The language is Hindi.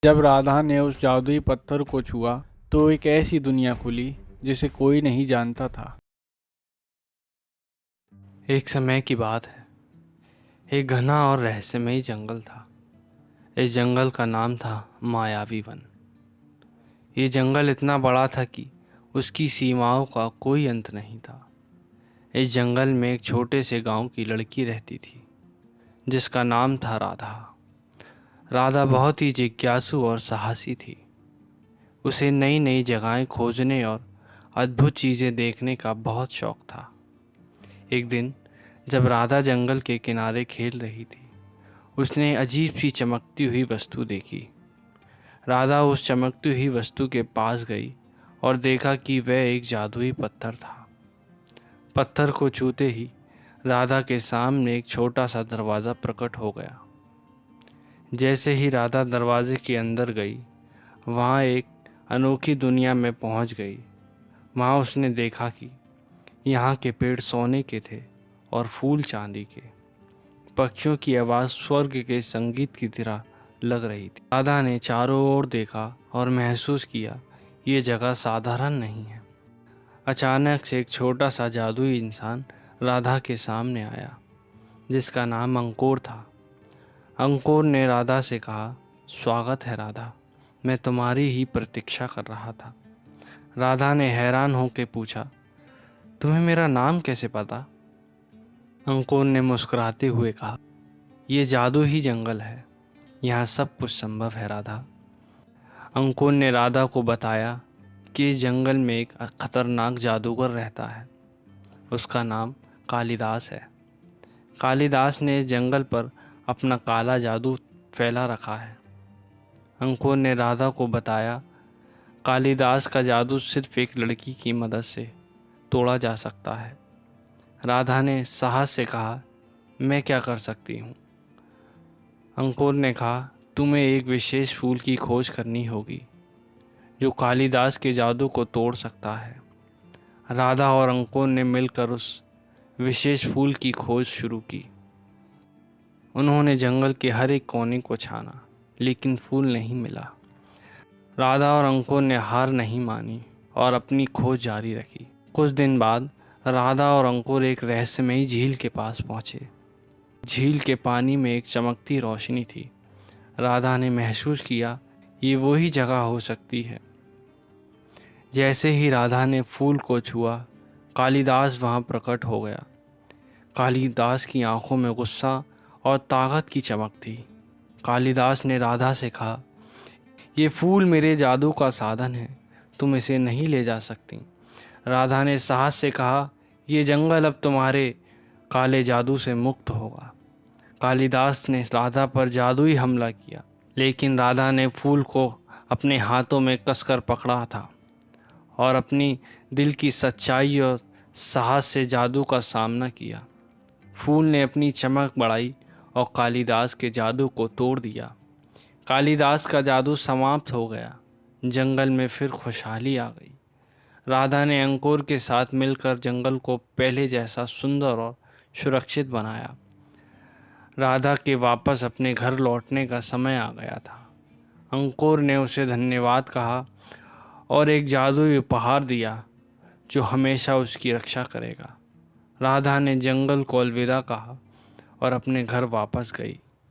जब राधा ने उस जादुई पत्थर को छुआ तो एक ऐसी दुनिया खुली जिसे कोई नहीं जानता था। एक समय की बात है। एक घना और रहस्यमयी जंगल था। इस जंगल का नाम था मायावी वन। ये जंगल इतना बड़ा था कि उसकी सीमाओं का कोई अंत नहीं था। इस जंगल में एक छोटे से गांव की लड़की रहती थी जिसका नाम था राधा। राधा बहुत ही जिज्ञासु और साहसी थी। उसे नई नई जगहें खोजने और अद्भुत चीज़ें देखने का बहुत शौक था। एक दिन जब राधा जंगल के किनारे खेल रही थी, उसने अजीब सी चमकती हुई वस्तु देखी। राधा उस चमकती हुई वस्तु के पास गई और देखा कि वह एक जादुई पत्थर था। पत्थर को छूते ही राधा के सामने एक छोटा सा दरवाज़ा प्रकट हो गया। जैसे ही राधा दरवाजे के अंदर गई, वहाँ एक अनोखी दुनिया में पहुँच गई। वहाँ उसने देखा कि यहाँ के पेड़ सोने के थे और फूल चांदी के। पक्षियों की आवाज़ स्वर्ग के संगीत की तरह लग रही थी। राधा ने चारों ओर देखा और महसूस किया ये जगह साधारण नहीं है। अचानक से एक छोटा सा जादुई इंसान राधा के सामने आया जिसका नाम अंकुर था। अंकुर ने राधा से कहा, स्वागत है राधा, मैं तुम्हारी ही प्रतीक्षा कर रहा था। राधा ने हैरान होकर पूछा, तुम्हें मेरा नाम कैसे पता? अंकुर ने मुस्कुराते हुए कहा, ये जादू ही जंगल है, यहाँ सब कुछ संभव है राधा। अंकुर ने राधा को बताया कि इस जंगल में एक खतरनाक जादूगर रहता है। उसका नाम कालिदास है। कालिदास ने इस जंगल पर अपना काला जादू फैला रखा है। अंकुर ने राधा को बताया, कालिदास का जादू सिर्फ एक लड़की की मदद से तोड़ा जा सकता है। राधा ने साहस से कहा, मैं क्या कर सकती हूँ? अंकुर ने कहा, तुम्हें एक विशेष फूल की खोज करनी होगी जो कालिदास के जादू को तोड़ सकता है। राधा और अंकुर ने मिलकर उस विशेष फूल की खोज शुरू की। उन्होंने जंगल के हर एक कोने को छाना, लेकिन फूल नहीं मिला। राधा और अंकुर ने हार नहीं मानी और अपनी खोज जारी रखी। कुछ दिन बाद राधा और अंकुर एक रहस्यमयी झील के पास पहुँचे। झील के पानी में एक चमकती रोशनी थी। राधा ने महसूस किया ये वही जगह हो सकती है। जैसे ही राधा ने फूल को छुआ, कालिदास वहाँ प्रकट हो गया। कालिदास की आंखों में गुस्सा और ताकत की चमक थी। कालिदास ने राधा से कहा, ये फूल मेरे जादू का साधन है, तुम इसे नहीं ले जा सकती। राधा ने साहस से कहा, ये जंगल अब तुम्हारे काले जादू से मुक्त होगा। कालिदास ने राधा पर जादुई हमला किया, लेकिन राधा ने फूल को अपने हाथों में कसकर पकड़ा था और अपनी दिल की सच्चाई और साहस से जादू का सामना किया। फूल ने अपनी चमक बढ़ाई और कालिदास के जादू को तोड़ दिया। कालिदास का जादू समाप्त हो गया। जंगल में फिर खुशहाली आ गई। राधा ने अंकुर के साथ मिलकर जंगल को पहले जैसा सुंदर और सुरक्षित बनाया। राधा के वापस अपने घर लौटने का समय आ गया था। अंकुर ने उसे धन्यवाद कहा और एक जादुई उपहार दिया जो हमेशा उसकी रक्षा करेगा। राधा ने जंगल को अलविदा कहा और अपने घर वापस गई।